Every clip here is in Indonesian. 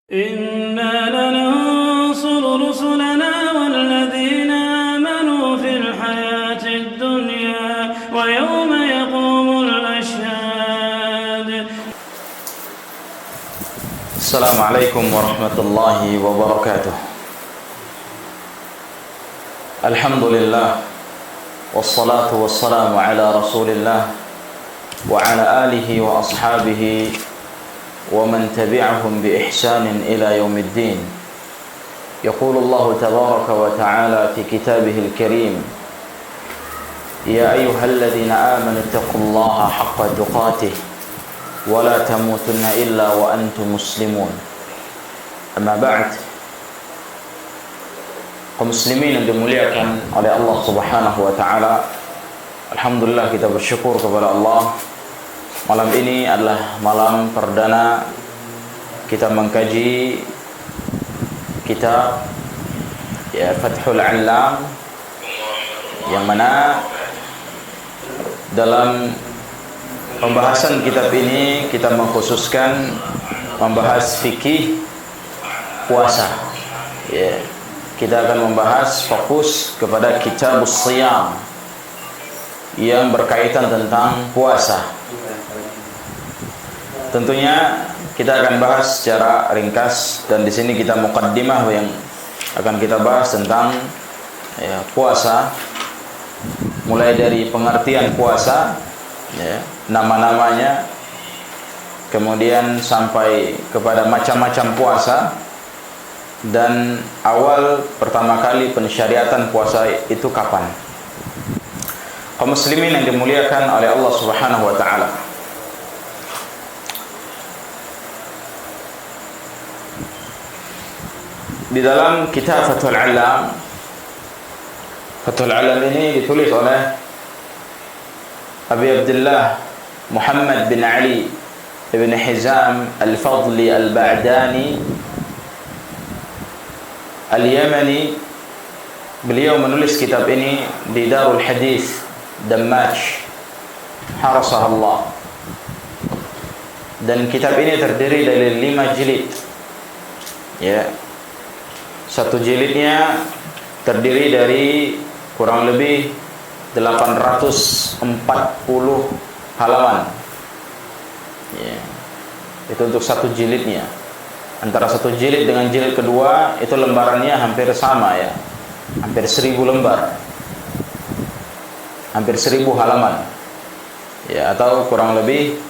إنا لننصر رسلنا والذين آمنوا في الحياة الدنيا ويوم يقوم الأشهاد. السلام عليكم ورحمة الله وبركاته. الحمد لله والصلاة والسلام على رسول الله وعلى آله وأصحابه ومن تبعهم بإحسان إلى يوم الدين. يقول الله تبارك وتعالى في كتابه الكريم: يا أيها الذين آمنوا اتقوا الله حق تقاته ولا تموتن إلا وأنتم مسلمون. أما بعد, kaum muslimin yang dimuliakan oleh Allah Subhanahu wa taala, alhamdulillah kita bersyukur kepada Allah. Malam ini adalah malam perdana kita mengkaji kitab Fathul Allam, yang mana dalam pembahasan kitab ini kita mengkhususkan membahas fikih puasa. Kita akan membahas fokus kepada kitabus Shiyam yang berkaitan tentang puasa. Tentunya kita akan bahas secara ringkas, dan di sini kita muqaddimah yang akan kita bahas tentang puasa, mulai dari pengertian puasa, nama-namanya, kemudian sampai kepada macam-macam puasa, dan awal pertama kali pensyariatan puasa itu kapan. Kaum muslimin yang dimuliakan oleh Allah Subhanahu wa taala, di dalam kitab Fathul Allam, Fathul Allam ini ditulis oleh Abi Abdullah Muhammad bin Ali ibn Hizam al-Fadli al-Ba'dani al-Yamani. Beliau menulis kitab ini di Darul Hadith Dammaj, harasah Allah, dan kitab ini terdiri dari 5 jilid. Satu jilidnya terdiri dari kurang lebih 840 halaman. Itu untuk satu jilidnya. Antara satu jilid dengan jilid kedua itu lembarannya hampir sama, hampir 1000 lembar, hampir 1000 halaman, atau kurang lebih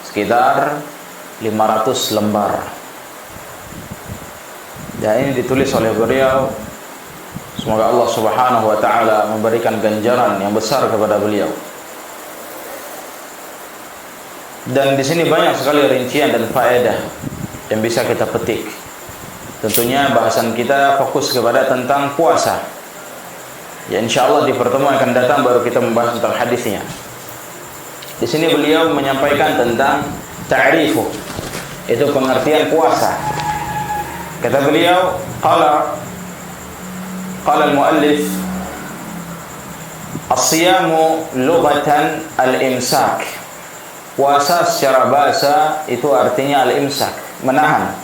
sekitar 500 lembar. Dan ini ditulis oleh beliau. Semoga Allah Subhanahu wa taala memberikan ganjaran yang besar kepada beliau. Dan di sini banyak sekali rincian dan faedah yang bisa kita petik. Tentunya bahasan kita fokus kepada tentang puasa. Insyaallah di pertemuan akan datang baru kita membahas tentang hadisnya. Di sini beliau menyampaikan tentang ta'rifu, itu pengertian puasa. Kata beliau, qala al-muallif, as-siyamu lughatan al-imsak. Puasa secara bahasa itu artinya al-imsak, menahan.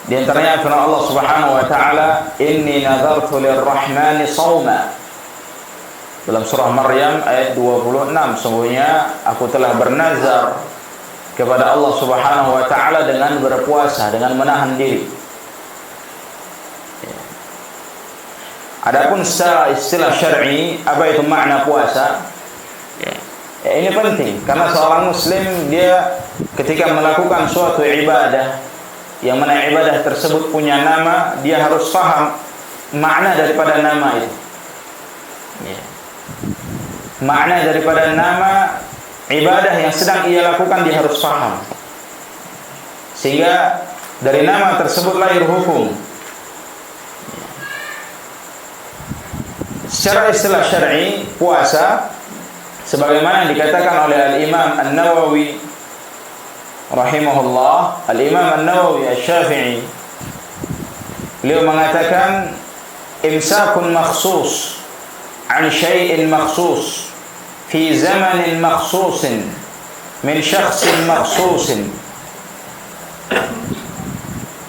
Di antaranya firman Allah Subhanahu wa taala, inni nadartu lirrahmani shauma. Dalam surah Maryam ayat 26, sungguhnya aku telah bernazar kepada Allah Subhanahu wa taala dengan berpuasa, dengan menahan diri. Adapun secara istilah syar'i, apa itu makna puasa? Ini penting, karena seorang muslim dia ketika melakukan suatu ibadah, yang mana ibadah tersebut punya nama, dia harus paham makna daripada nama itu. Makna daripada nama ibadah yang sedang ia lakukan dia harus paham, sehingga dari nama tersebut lahir hukum. Secara istilah syar'i, puasa sebagaimana dikatakan oleh Al-Imam An-Nawawi rahimahullah, Al-Imam An-Nawawi Asy-Syafi'i, beliau mengatakan imsakun makhsus an syai'in makhsus fi zamanin makhsusin min syakhsin makhsusin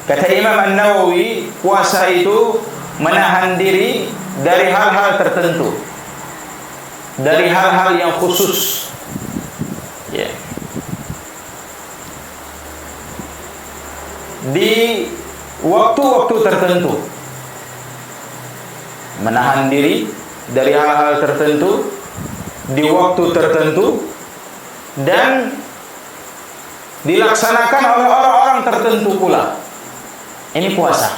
Kata Imam An-Nawawi, puasa itu menahan diri dari hal-hal tertentu, dari hal-hal yang khusus. Ya. Di waktu-waktu tertentu, menahan diri dari hal-hal tertentu di waktu tertentu, dan dilaksanakan oleh orang-orang tertentu pula. Ini puasa.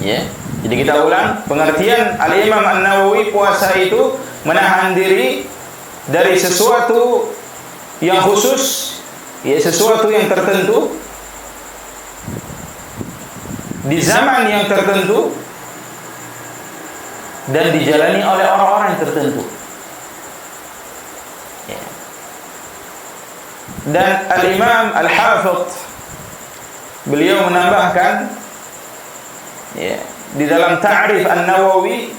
Ya. Jadi kita ulang pengertian Al-Imam An-Nawawi, puasa itu menahan diri dari sesuatu yang khusus, ya, sesuatu yang tertentu di zaman yang tertentu dan dijalani oleh orang-orang yang tertentu. Ya. Dan Al-Imam Al-Hafidh beliau menambahkan, ya, di dalam ta'rif An-Nawawi,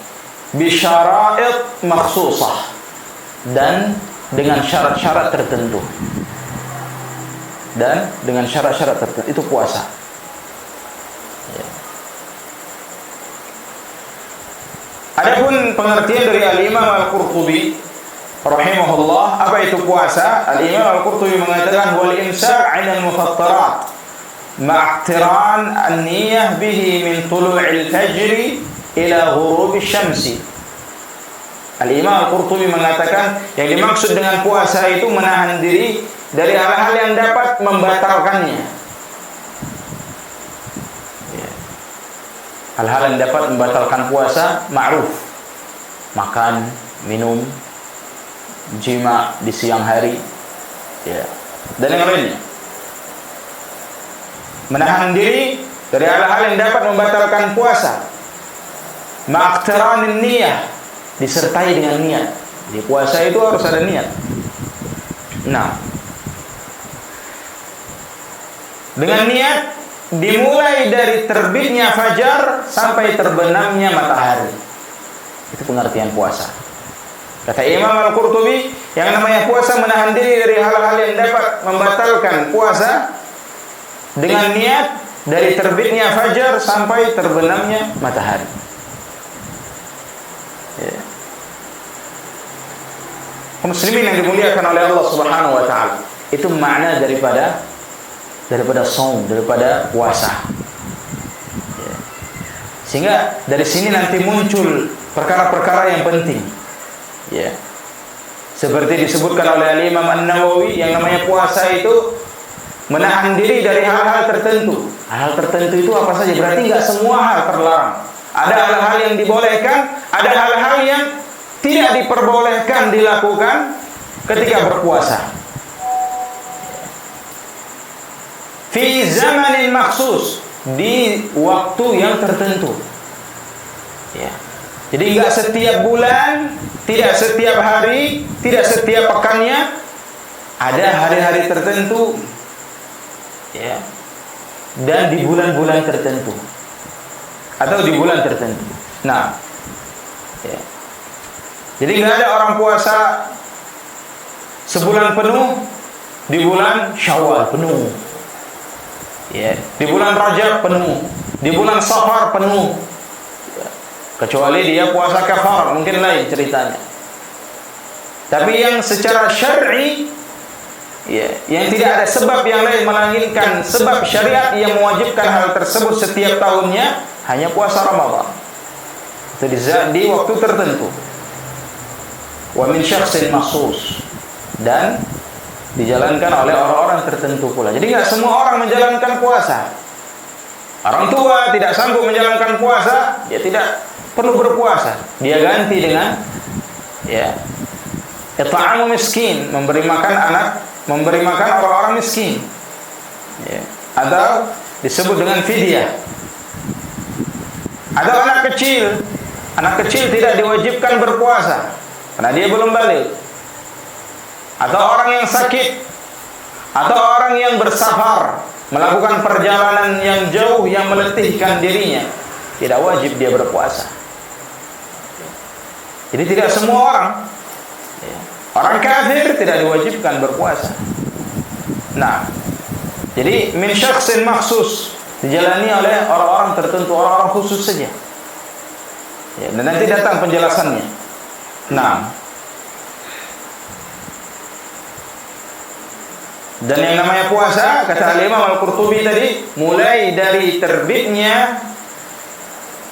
bisyara'id makhsusah, dan dengan syarat-syarat tertentu. Dan dengan syarat-syarat tertentu itu puasa. Ya. Adapun pengertian dari Al-Imam Al-Qurtubi rahimahullah, apa itu puasa? Al-Imam Al-Qurtubi mengatakan, wal imsak 'anil mufattarat ma'aqtiran an-niyah bihi min tulu'il fajri ila ghurubi syamsi. Al-Imam Al-Qurtubi mengatakan, yang dimaksud dengan puasa itu menahan diri dari hal-hal yang dapat membatalkannya. Ya. Hal-hal yang dapat membatalkan puasa ma'ruf, makan, minum, jima di siang hari, ya, dan yang lainnya. Menahan diri dari hal-hal yang dapat membatalkan puasa, ma'aqtiranin niyah, disertai dengan niat. Di puasa itu harus ada niat. Nah, dengan niat dimulai dari terbitnya fajar sampai terbenamnya matahari. Itu pengertian puasa. Kata Imam Al-Qurtubi, yang namanya puasa menahan diri dari hal-hal yang dapat membatalkan puasa dengan niat dari terbitnya fajar sampai terbenamnya matahari. Ya. Muslimin yang dimuliakan oleh Allah Subhanahu wa taala, itu makna daripada saum, daripada puasa. Ya. Sehingga dari sini nanti muncul perkara-perkara yang penting. Ya. Seperti disebutkan oleh Imam An-Nawawi, yang namanya puasa itu menahan diri dari hal-hal tertentu. Hal tertentu itu apa saja? Berarti nggak semua hal terlarang. Ada hal-hal yang dibolehkan, ada hal-hal yang tidak diperbolehkan dilakukan ketika berpuasa. Fi zamanin maksus, di waktu yang tertentu. Ya. Jadi nggak setiap bulan, tidak setiap hari, tidak setiap pekannya. Ada hari-hari tertentu. Ya. Dan di bulan-bulan tertentu atau di bulan tertentu. Nah, ya. Jadi nggak ada orang puasa sebulan penuh di bulan Syawal penuh, ya. Di bulan Rajab penuh, di bulan Safar penuh, ya. Kecuali dia puasa kafar, mungkin lain ceritanya. Tapi yang secara syar'i, ya, yang tidak ada sebab yang lain melainkan sebab syariat yang mewajibkan hal tersebut setiap tahunnya, hanya puasa Ramadan. Itu di waktu tertentu. Wa min syakhsin makhsus, dan dijalankan oleh orang-orang tertentu pula. Jadi nggak semua orang menjalankan puasa. Orang tua tidak sanggup menjalankan puasa, dia tidak perlu berpuasa. Dia ganti dengan, ya, it'amu miskin, memberi makan anak, memberi makan orang-orang miskin, ya. Atau disebut dengan fidyah. Ada anak kecil tidak diwajibkan berpuasa karena dia belum balik. Atau orang yang sakit, atau orang yang bersafar, melakukan perjalanan yang jauh yang meletihkan dirinya, tidak wajib dia berpuasa. Jadi tidak semua orang, ya. Orang kafir tidak diwajibkan berpuasa. Nah, Jadi min syakhsin maksus, dijalani oleh orang-orang tertentu, orang-orang khusus saja. Ya, dan nanti datang penjelasannya. Nah, dan yang namanya puasa, kata Imam Al-Qurtubi tadi, mulai dari terbitnya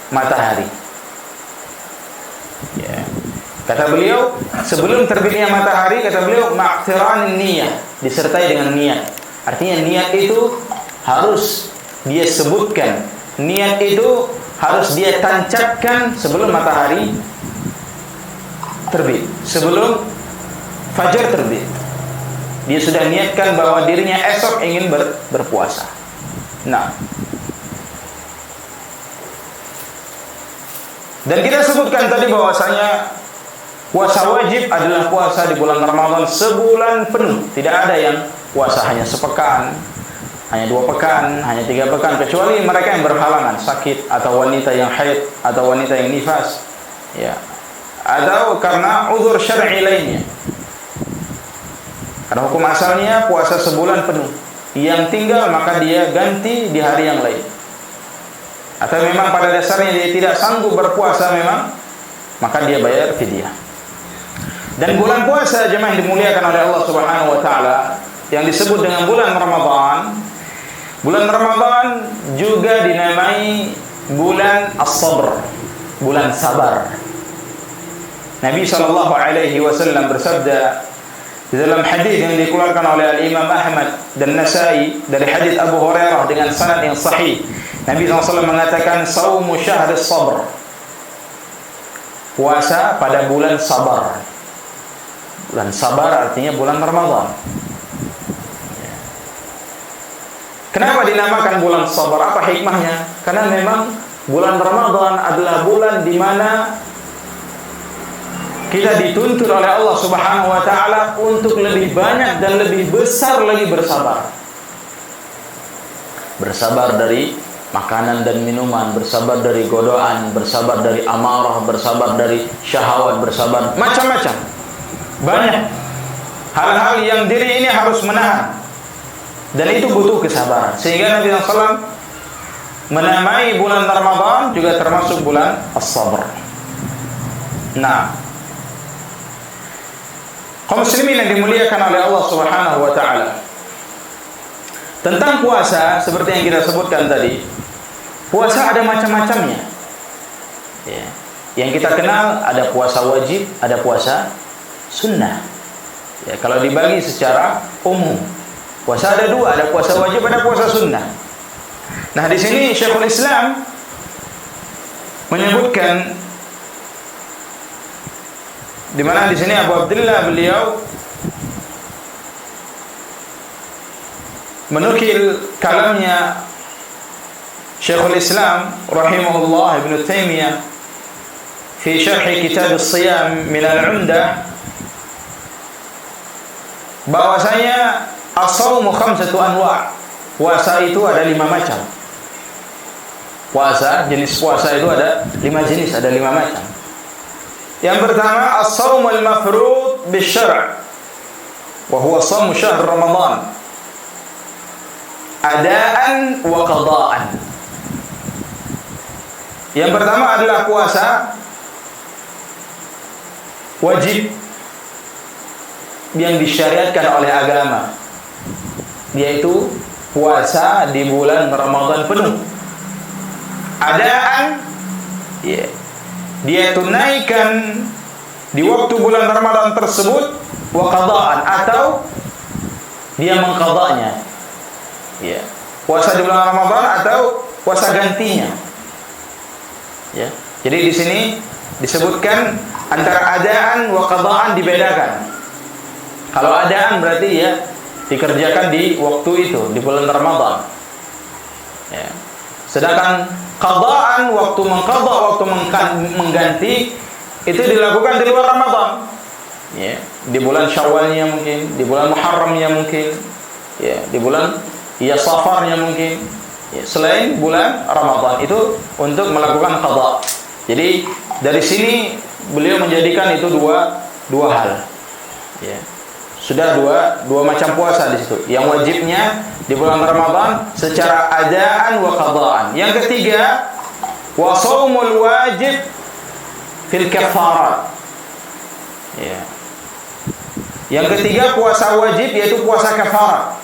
matahari. Ya. Kata beliau, sebelum terbitnya matahari, kata beliau, ma'qtiranin niyah, disertai dengan niat. Artinya niat itu harus dia sebutkan. Niat itu harus dia tancapkan sebelum matahari terbit, sebelum fajar terbit. Dia sudah niatkan bahwa dirinya esok ingin berpuasa. Nah, dan kita sebutkan tadi bahwasanya puasa wajib adalah puasa di bulan Ramadan sebulan penuh. Tidak ada yang puasa hanya sepekan, hanya 2 pekan, hanya 3 pekan, kecuali mereka yang berhalangan, sakit, atau wanita yang haid, atau wanita yang nifas, ya, atau karena uzur syar'i lainnya. Karena hukum asalnya puasa sebulan penuh, yang tinggal maka dia ganti di hari yang lain. Atau memang pada dasarnya dia tidak sanggup berpuasa memang, maka dia bayar fidyah. Dan bulan puasa jemaah yang dimuliakan oleh Allah Subhanahu wa taala yang disebut dengan bulan Ramadan. Bulan Ramadan juga dinamai bulan As-Sabr, bulan sabar. Nabi sallallahu alaihi wasallam bersabda di dalam hadis yang dikeluarkan oleh Imam Ahmad dan Nasa'i dari hadis Abu Hurairah dengan sanad yang sahih. Nabi SAW mengatakan saumu syahrus sabr, puasa pada bulan sabar. Bulan sabar artinya bulan Ramadan. Kenapa dinamakan bulan sabar? Apa hikmahnya? Karena memang bulan Ramadan adalah bulan di mana kita dituntut oleh Allah Subhanahu wa taala untuk lebih banyak dan lebih besar lagi bersabar. Bersabar dari makanan dan minuman, bersabar dari godaan, bersabar dari amarah, bersabar dari syahwat, bersabar macam-macam. Banyak hal-hal yang diri ini harus menahan. Dan itu butuh kesabaran. Sehingga Nabi SAW menamai bulan Ramadan juga termasuk bulan As-Sabr. Nah, kaum muslimin yang dimuliakan oleh Allah Subhanahu wa taala. Tentang puasa seperti yang kita sebutkan tadi, puasa ada macam-macamnya. Ya. Yang kita kenal ada puasa wajib, ada puasa sunnah. Ya, kalau dibagi secara umum, puasa ada 2, ada puasa wajib, ada puasa sunnah. Nah, di sini Syekhul Islam menyebutkan, di mana di sini Abu Abdullah beliau menukil kalamnya Syekhul Islam rahimahullah Ibnu Taimiyah fi syarh kitab as-siyam min al-'Umdah, bahwasanya as-shawmu 5 anwa', puasa itu ada 5 macam. Puasa, jenis puasa itu ada 5 jenis, ada 5 macam. Yang pertama, as-shawm al-mafrud bisyara', wa huwa shawm syahr Ramadan, adaan wa qadaan. Yang pertama adalah puasa wajib yang disyariatkan oleh agama, yaitu puasa di bulan Ramadan penuh. Adaan, ya, dia tunaikan di waktu bulan Ramadan tersebut, wa qadaan, atau dia mengqadanya. Ya, puasa di bulan Ramadan atau puasa gantinya. Ya. Jadi di sini disebutkan antara adaan wa qadaan dibedakan. Kalau adaan berarti ya dikerjakan di waktu itu, di bulan Ramadan. Ya. Sedangkan qadaan, waktu mengqadha, waktu mengganti, itu dilakukan di luar Ramadan. Ya, di bulan Syawalnya mungkin, di bulan Muharramnya mungkin, ya, di bulan Safarnya mungkin, ya, selain bulan Ramadan itu untuk melakukan qadha. Jadi dari sini beliau menjadikan itu dua hal. Ya. Sudah dua macam puasa di situ. Yang wajibnya di bulan Ramadan secara adaan wa qadaan. Yang ketiga, wa shaumul wajib fil kafarat. Ya. Yang ketiga, puasa wajib yaitu puasa kafarat.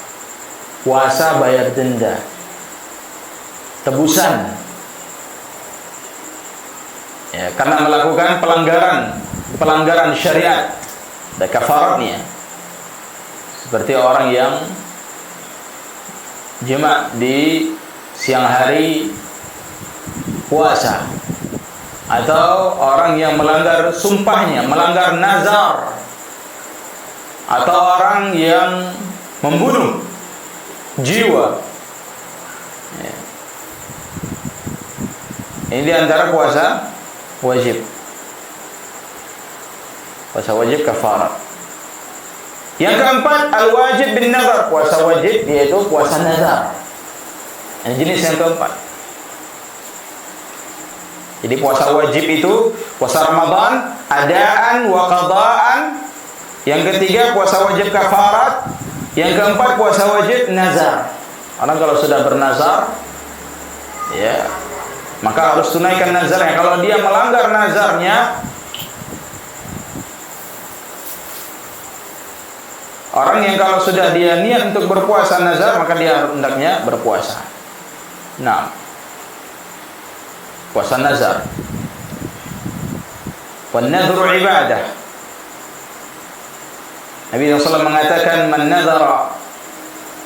Puasa bayar denda. Tebusan. Ya, karena melakukan pelanggaran syariat. Ada kafaratnya. Seperti orang yang jima di siang hari puasa, atau orang yang melanggar sumpahnya, melanggar nazar, atau orang yang membunuh jiwa. Ya. Ini diantara puasa wajib. Puasa wajib kafarat. Yang keempat, al-wajib bin nazar. Puasa wajib yaitu puasa nazar. Ini jenis yang keempat. Jadi puasa wajib itu puasa Ramadan, adaan wa qadaan. Yang ketiga, puasa wajib kafarat. Yang keempat, puasa wajib nazar. Orang kalau sudah bernazar, ya, maka harus tunaikan nazarnya. Kalau dia melanggar nazarnya, orang yang kalau sudah dia niat untuk berpuasa nazar, maka dia hendaknya berpuasa. Nah, puasa nazar. Wan nadhru ibadah. Nabi SAW mengatakan, man nadhara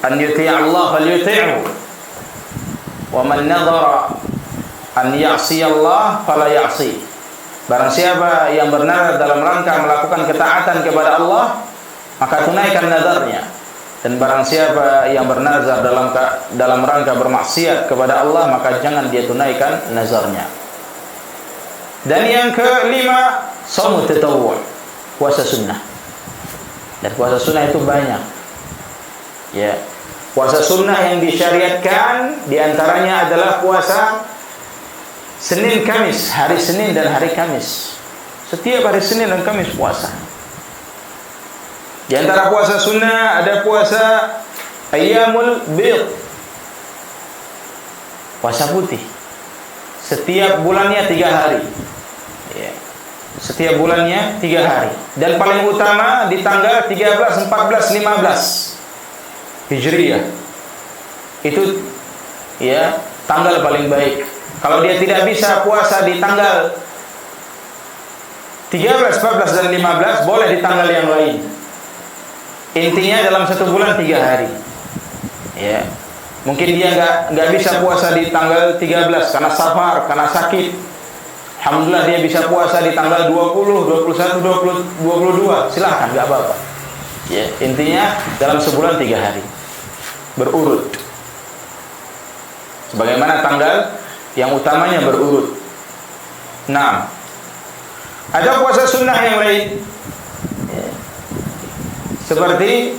an yuti' Allah falyuti'hu, wa man nadhara an ya'si Allah fala ya'si. Barang siapa yang bernazar dalam rangka melakukan ketaatan kepada Allah, maka tunaikan nazarnya. Dan barang siapa yang bernazar dalam rangka bermaksiat kepada Allah, maka jangan dia tunaikan nazarnya. Dan yang kelima, shaum tatawwu', puasa sunnah. Dan puasa sunnah itu banyak. Ya. Puasa sunnah yang disyariatkan diantaranya adalah puasa Senin Kamis, hari Senin dan hari Kamis. Setiap hari Senin dan Kamis puasa. Di antara puasa sunnah ada puasa Ayyamul Bid, puasa putih. Setiap bulannya 3 hari. Ya. Setiap bulannya 3 hari. Dan paling utama di tanggal 13, 14, 15 Hijriyah. Itu ya tanggal paling baik. Kalau dia tidak bisa puasa di tanggal 13, 14 dan 15, boleh di tanggal yang lain. Intinya dalam 1 bulan 3 hari. Ya. Mungkin dia nggak bisa puasa di tanggal 13 karena safar, karena sakit. Alhamdulillah dia bisa puasa di tanggal 20, 21, 20, 22. Silakan, nggak apa-apa. Ya. Intinya dalam sebulan 3 hari. Berurut. Sebagaimana tanggal yang utamanya berurut. 6. Ada puasa sunnah yang lain. Seperti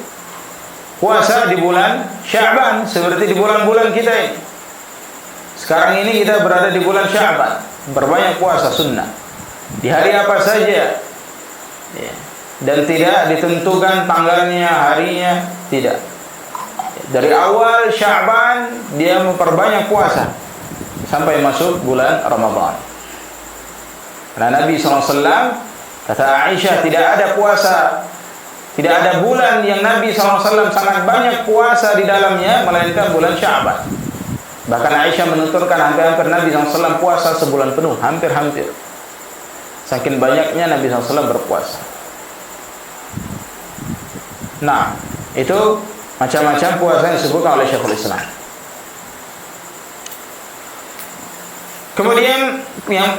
puasa di bulan Sya'ban, seperti di bulan-bulan kita ini. Sekarang ini kita berada di bulan Sya'ban, berbanyak puasa sunnah. Di hari apa saja. Ya. Dan tidak ditentukan tanggalnya, harinya, tidak. Dari awal Sya'ban dia memperbanyak puasa sampai masuk bulan Ramadan. Karena Nabi SAW, kata Aisyah, tidak ada puasa, tidak ada bulan yang Nabi SAW sangat banyak puasa di dalamnya melainkan bulan Sya'ban. Bahkan Aisyah menuturkan hampir-hampir Nabi SAW puasa sebulan penuh, hampir-hampir. Saking banyaknya Nabi SAW berpuasa. Nah, itu macam-macam puasa yang disebutkan oleh Syekhul Islam. Kemudian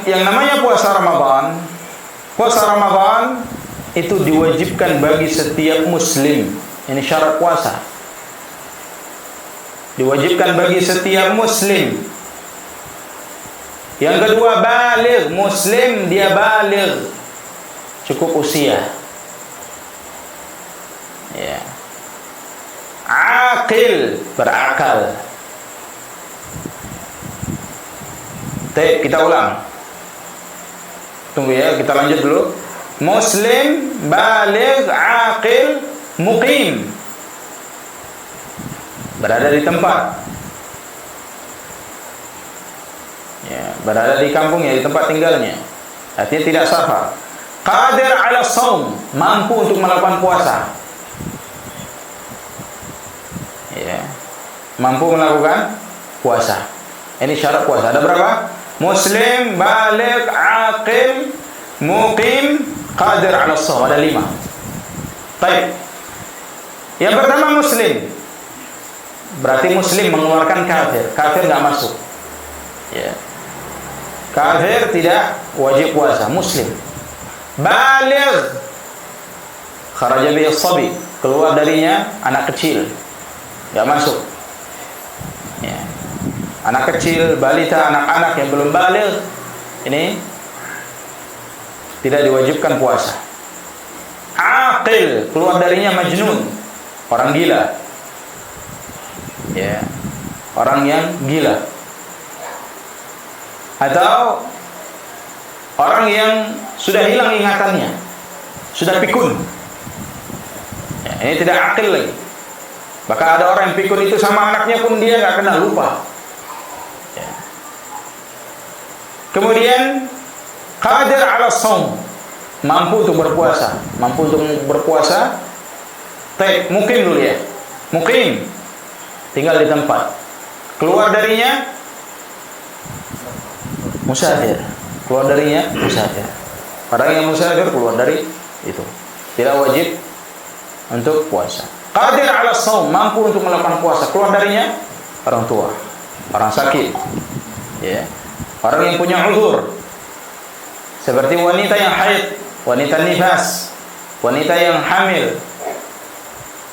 yang namanya puasa Ramadan. Puasa Ramadan itu diwajibkan bagi setiap muslim. Ini syarat puasa. Diwajibkan bagi setiap muslim. Yang kedua, baligh. Muslim dia baligh, cukup usia. Ya. Aqil, berakal. Kita ulang. Tunggu ya, kita lanjut dulu. Muslim, baligh, aqil, muqim, berada di tempat, ya, berada di kampungnya, di tempat tinggalnya, artinya tidak safar. Qadir ala saum, mampu untuk melakukan puasa, ya, mampu melakukan puasa. Ini syarat puasa. Ada berapa? Muslim, baligh, aqil, muqim, qadir ala saum. Ada 5. Baik. Yang pertama muslim. Berarti muslim mengeluarkan kafir. Kafir enggak masuk. Ya. Kafir tidak wajib puasa. Muslim. Baligh. Kharaja bihi as-sabi. Keluar darinya anak kecil. Enggak masuk. Ya. Anak kecil, balita, anak-anak yang belum baligh, ini tidak diwajibkan puasa. Aqil, keluar darinya majnun, orang gila, ya, orang yang gila, atau orang yang sudah hilang ingatannya, sudah pikun, ya, ini tidak aqil lagi. Bahkan ada orang yang pikun itu sama anaknya pun dia nggak kenal, lupa. Kemudian qadir ala shaum, mampu untuk berpuasa, mukim dulu ya, mukim, tinggal di tempat, keluar darinya musafir, orang yang musafir keluar dari itu tidak wajib untuk puasa. Qadir ala shaum, mampu untuk melakukan puasa, keluar darinya orang tua, orang sakit, ya, orang yang punya uzur, seperti wanita yang haid, wanita nifas, wanita yang hamil,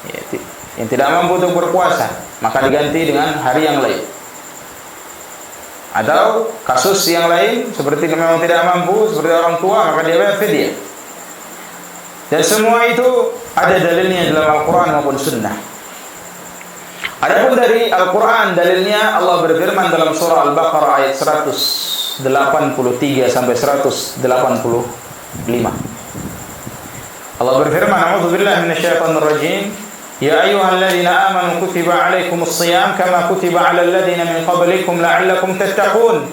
ya, yang tidak mampu untuk berpuasa, maka diganti dengan hari yang lain. Atau kasus yang lain seperti memang tidak mampu, seperti orang tua, maka dia bayar fidyah. Dan semua itu ada dalilnya dalam Al-Quran maupun Sunnah. Adapun dari Al-Quran, dalilnya Allah berfirman dalam surah Al-Baqarah ayat 183 sampai 185. Allah berfirman, "A'udzubillahi minasyaitonir rajim. Ya ayyuhalladzina amanu kutiba 'alaikumus shiyam kama kutiba 'alal ladzina min qablikum la'allakum tattaqun.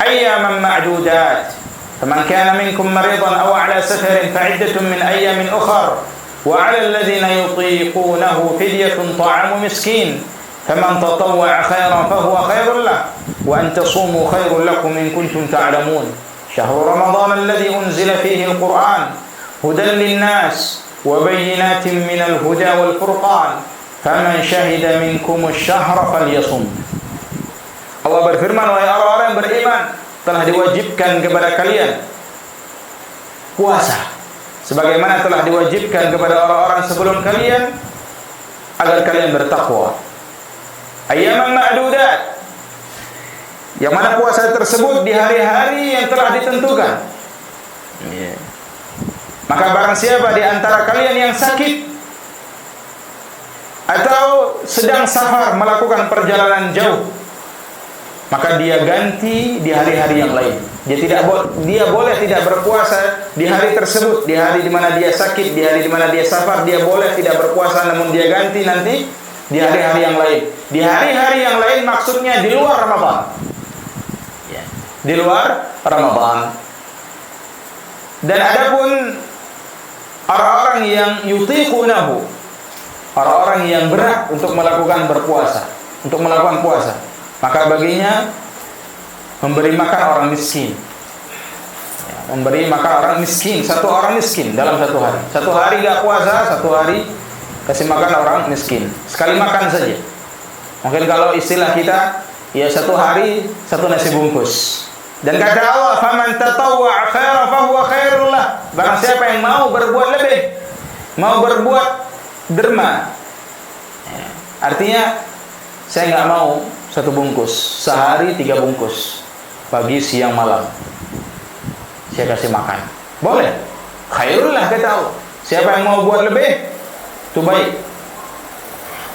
Ayyaman ma'dudat. Faman kana minkum maridan aw 'ala safarin fa'iddatun min ayyamin ukhra. وعلى الذين يطيقونه فدية طعام مسكين فمن تطوع خيرا فهو خير له وأن تصوموا خير لكم إن كنتم تعلمون شهر رمضان الذي أنزل فيه القرآن هدى للناس وبينات من الهدى والفرقان فمن شهد منكم الشهر فليصم." Allah berfirman, wahai orang-orang yang beriman, telah diwajibkan kepada kalian puasa sebagaimana telah diwajibkan kepada orang-orang sebelum kalian agar kalian bertakwa. Ayyaman ma'dudat, yang mana puasa tersebut di hari-hari yang telah ditentukan. Maka barang siapa di antara kalian yang sakit atau sedang safar melakukan perjalanan jauh, maka dia ganti di hari-hari yang lain. Dia boleh tidak berpuasa di hari tersebut, di hari di mana dia sakit, di hari di mana dia safar, dia boleh tidak berpuasa, namun dia ganti nanti di hari-hari yang lain. Di hari-hari yang lain maksudnya di luar Ramadan. Ya, di luar Ramadan. Dan adapun orang-orang yang yutiqunahu, orang-orang yang berat untuk melakukan berpuasa, untuk melakukan puasa, maka baginya memberi makan orang miskin. Ya, memberi makan orang miskin, satu orang miskin dalam satu hari. Satu hari enggak puasa, satu hari kasih makan orang miskin. Sekali makan saja. Mungkin kalau istilah kita, ya satu hari satu nasi bungkus. Dan kata Allah, "Faman tatawwa khairan fahuwa khairul lah." Barang siapa yang mau berbuat lebih, mau berbuat derma. Ya, artinya saya enggak mau satu bungkus, sehari 3 bungkus, pagi, siang, malam saya kasih makan, boleh, khairul lah kata Allah. Siapa yang mau buat lebih, itu baik.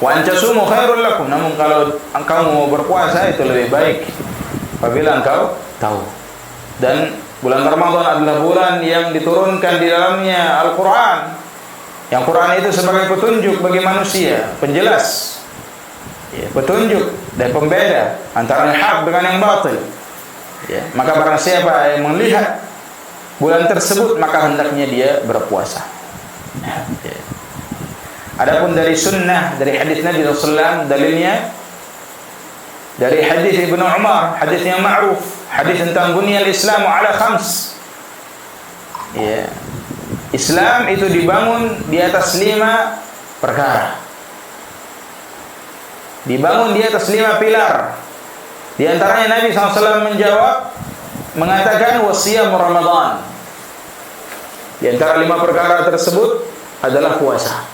Wa antasumu khairul lakum, namun kalau engkau mau berpuasa itu lebih baik apabila engkau tahu. Dan bulan Ramadan adalah bulan yang diturunkan di dalamnya Al-Quran, Yang Quran itu sebagai petunjuk bagi manusia, penjelas, ya, petunjuk dan pembeda antara yang hak dengan yang batil. Ya, maka barang siapa yang melihat bulan tersebut, maka hendaknya dia berpuasa. Ya. Adapun dari sunnah, dari hadis Nabi SAW, dalilnya dari hadis Ibnu Umar, hadis yang ma'ruf, hadis tentang bunyal Islamu ala khams. Ya. Islam itu dibangun di atas 5 perkara. Dibangun di atas 5 pilar. Di antaranya Nabi SAW menjawab, mengatakan wasiyam Ramadan. Di antara 5 perkara tersebut adalah puasa.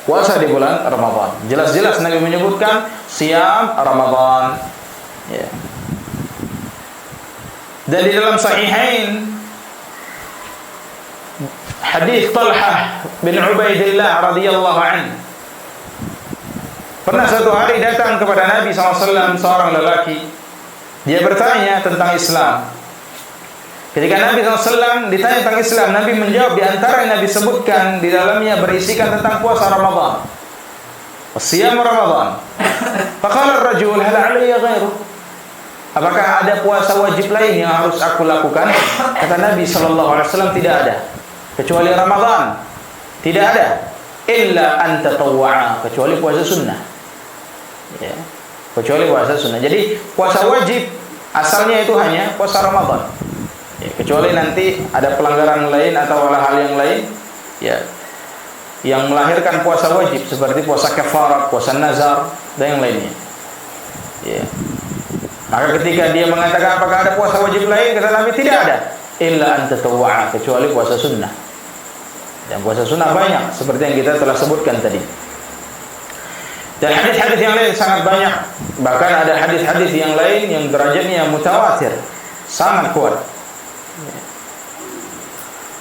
Puasa di bulan Ramadan. Jelas-jelas Nabi menyebutkan siyam Ramadan. Ya. Dan di dalam Sahihain, hadis Talhah bin Ubaidillah radhiyallahu anhu, pernah satu hari datang kepada Nabi SAW seorang lelaki. Dia bertanya tentang Islam. Ketika Nabi SAW ditanya tentang Islam, Nabi menjawab di antara yang Nabi sebutkan di dalamnya berisikan tentang puasa Ramadan. Siyam Ramadan. Faqala ar-rajul hal 'alayya ghairu? Apakah ada puasa wajib lain yang harus aku lakukan? Kata Nabi SAW, tidak ada. Kecuali Ramadan. Tidak ada. Illa an tatawwa'a, kecuali puasa sunnah. Ya. Kecuali puasa sunnah. Jadi puasa wajib asalnya itu hanya puasa Ramadan. Ya, kecuali nanti ada pelanggaran lain atau hal yang lain, ya, yang melahirkan puasa wajib seperti puasa kafarat, puasa nazar dan yang lainnya. Ya. Maka ketika dia mengatakan apakah ada puasa wajib lain, kata Nabi tidak ada. Illa an tatawwa'a, kecuali puasa sunnah. Dan puasa sunnah banyak seperti yang kita telah sebutkan tadi. Dan hadis-hadis yang lain sangat banyak. Bahkan ada hadis-hadis yang lain yang derajatnya mutawatir, sangat kuat.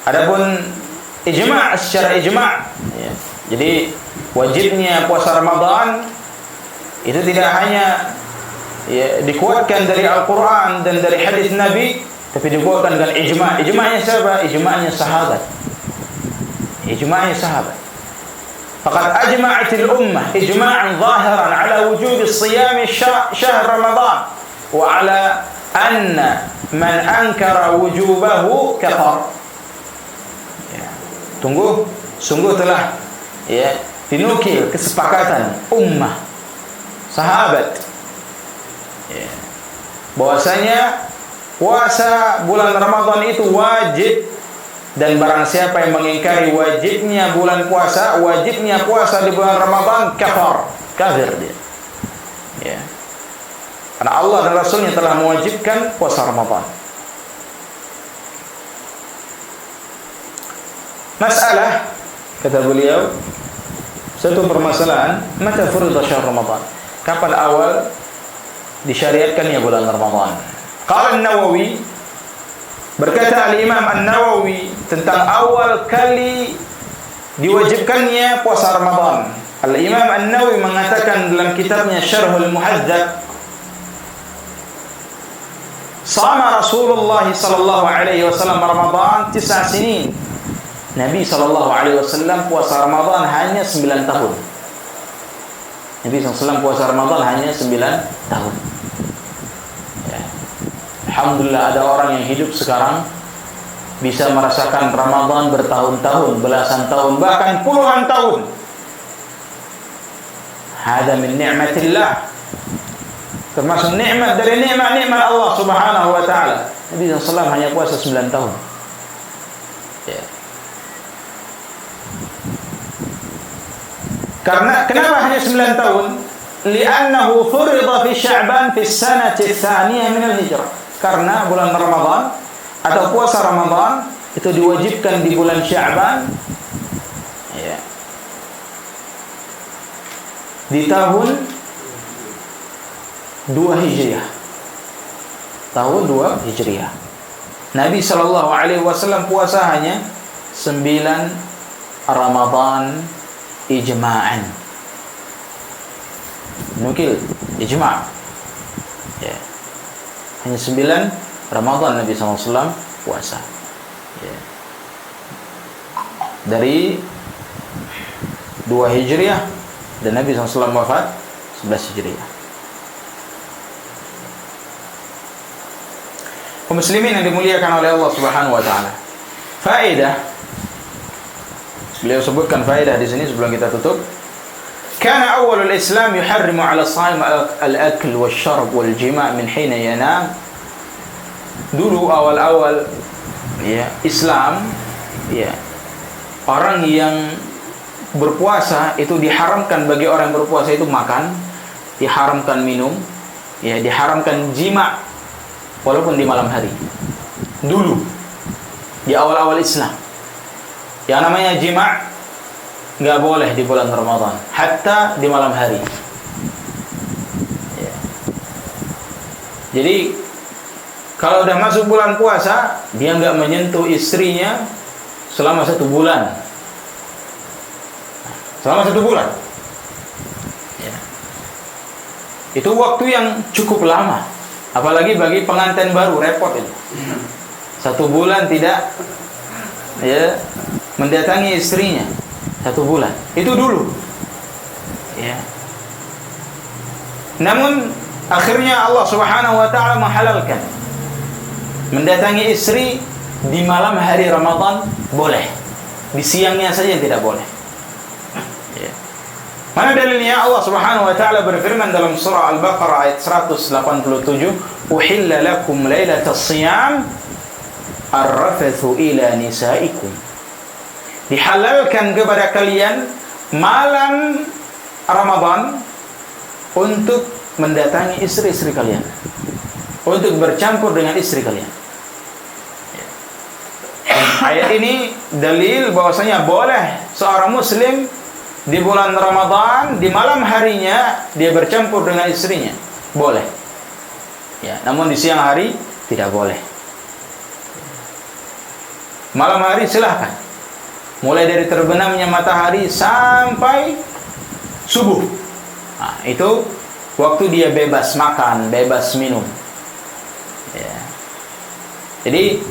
Adapun ijma', secara ijma', ya. Jadi wajibnya puasa Ramadan itu tidak hanya, ya, dikuatkan dari Al-Quran dan dari hadis Nabi, tapi dikuatkan dengan ijma'. Ijma'nya siapa? Ijma'nya sahabat. Ijma'nya sahabat. Faqad ajma'atil ummah ijma'an zahiran ala wujub as-siyam syahr Ramadan wa ala anna man ankara wujubahu kafar. Ya. Sungguh telah, ya, dinukil kesepakatan ummah sahabat, ya, bahwasanya puasa bulan Ramadan itu wajib, dan barang siapa yang mengingkari wajibnya bulan puasa, wajibnya puasa di bulan Ramadan, kafir dia. Ya. Karena Allah dan Rasulnya telah mewajibkan puasa Ramadan. Masalah, kata beliau, satu permasalahan, mata furida syahr Ramadan? Kapan awal disyariatkannya bulan Ramadan? Qala An-Nawawi, berkata Al-Imam An-Nawawi tentang awal kali diwajibkannya puasa Ramadan. Al-Imam An-Nawawi mengatakan dalam kitabnya Syarhul Muhadzab, Sama Rasulullah sallallahu alaihi wasallam Ramadan 9 sinin. Nabi sallallahu alaihi wasallam puasa Ramadan hanya 9 tahun. Nabi SAW puasa Ramadan hanya 9 tahun. Ya. Alhamdulillah ada orang yang hidup sekarang bisa merasakan Ramadan bertahun-tahun, belasan tahun, bahkan puluhan tahun. Hada min ni'matillah. Termasuk nikmat dari nikmat-nikmat Allah Subhanahu wa taala. Nabi SAW hanya puasa 9 tahun. Ya. Karena kenapa hanya 9 tahun? Li'annahu furida fi Sya'ban fi sanati tsaniyah min al-hijrah. Karena bulan Ramadan atau puasa Ramadan itu diwajibkan di bulan Sya'ban, ya, di tahun 2 Hijriah. Tahun 2 Hijriah. Nabi sallallahu alaihi wasallam puasa hanya 9 Ramadan ijma'an. Nukil ijma'. Ya. Hanya 9 Ramadan Nabi SAW puasa. Ya. Dari 2 Hijriah dan Nabi SAW wafat 11 Hijriah. Kaum muslimin yang dimuliakan oleh Allah Subhanahu wa taala. Faedah. Beliau sebutkan faedah di sini sebelum kita tutup. Kana awalul Islam yuharrimu 'ala as-shaim al-akl wash-sharb wal-jima' min hina yanam. Dulu awal-awal ya Islam ya orang yang berpuasa itu diharamkan bagi orang yang berpuasa itu makan, diharamkan minum, ya diharamkan jima' walaupun di malam hari. Dulu di awal-awal Islam yang namanya jima' nggak boleh di bulan Ramadan, hatta di malam hari. Ya. Jadi kalau udah masuk bulan puasa, dia nggak menyentuh istrinya selama 1 bulan. Selama 1 bulan. Ya. Itu waktu yang cukup lama. Apalagi bagi pengantin baru, repot itu. 1 bulan tidak ya mendatangi istrinya. 1 bulan. Itu dulu. Ya. Namun akhirnya Allah Subhanahu wa taala menghalalkan mendatangi istri di malam hari Ramadan boleh. Di siangnya saja tidak boleh. Ya. Mana dalilnya? Allah Subhanahu wa taala berfirman dalam surah Al-Baqarah ayat 187, "Uhilla lakum lailatas shiyam ar-rafathu ila nisaikum." Dihalalkan kepada kalian malam Ramadan untuk mendatangi istri-istri kalian, untuk bercampur dengan istri kalian. Ayat ini dalil bahwasanya boleh seorang muslim di bulan Ramadan di malam harinya dia bercampur dengan istrinya, boleh. Ya, namun di siang hari tidak boleh. Malam hari silahkan. Mulai dari terbenamnya matahari sampai subuh. Nah, itu waktu dia bebas makan, bebas minum. Ya. Jadi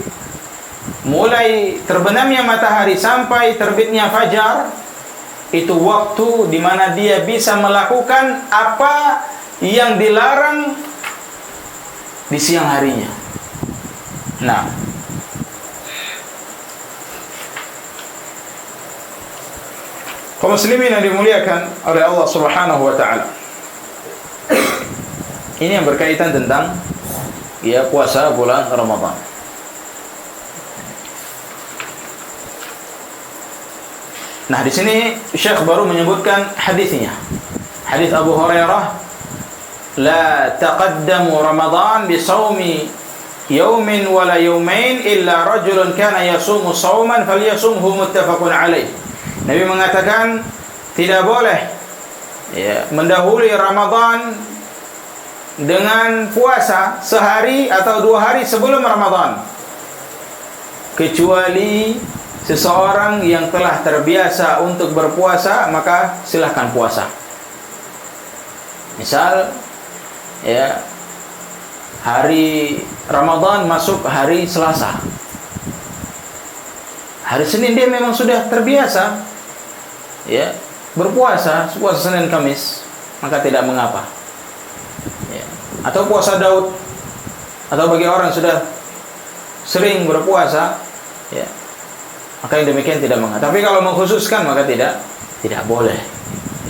mulai terbenamnya matahari sampai terbitnya fajar, itu waktu di mana dia bisa melakukan apa yang dilarang di siang harinya. Nah, kaum muslimin yang dimuliakan oleh Allah Subhanahu wa taala. Ini yang berkaitan tentang ya puasa bulan Ramadan. Nah, di sini Syekh baru menyebutkan hadisnya. Hadis Abu Hurairah, "La taqaddamu Ramadan bi shaumi yawmin wala yawmain illa rajulun kana yasumu shauman falyasumhu muttafaqun alaih." Nabi mengatakan tidak boleh ya mendahului Ramadan dengan puasa sehari atau 2 hari sebelum Ramadan, kecuali seseorang yang telah terbiasa untuk berpuasa, maka silahkan puasa. Misal ya hari Ramadan masuk hari Selasa, hari Senin dia memang sudah terbiasa ya berpuasa, puasa Senin Kamis, maka tidak mengapa. Ya. Atau puasa Daud, atau bagi orang yang sudah sering berpuasa, ya, maka yang demikian tidak mengapa. Tapi kalau mengkhususkan maka tidak boleh.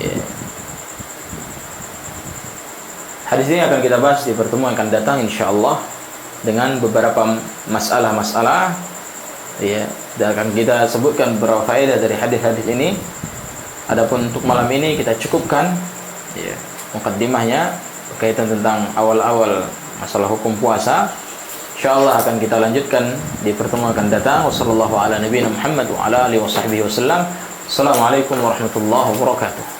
Ya. Hadis ini akan kita bahas di pertemuan akan datang insyaallah dengan beberapa masalah-masalah, ya, dan akan kita sebutkan beberapa faedah dari hadis-hadis ini. Adapun untuk malam ini kita cukupkan ya mukaddimahnya berkaitan tentang awal-awal masalah hukum puasa. Insyaallah akan kita lanjutkan di pertemuan akan datang. Wassallallahu ala nabiyina Muhammad wa ala alihi washabbihi wasallam. Assalamualaikum warahmatullahi wabarakatuh.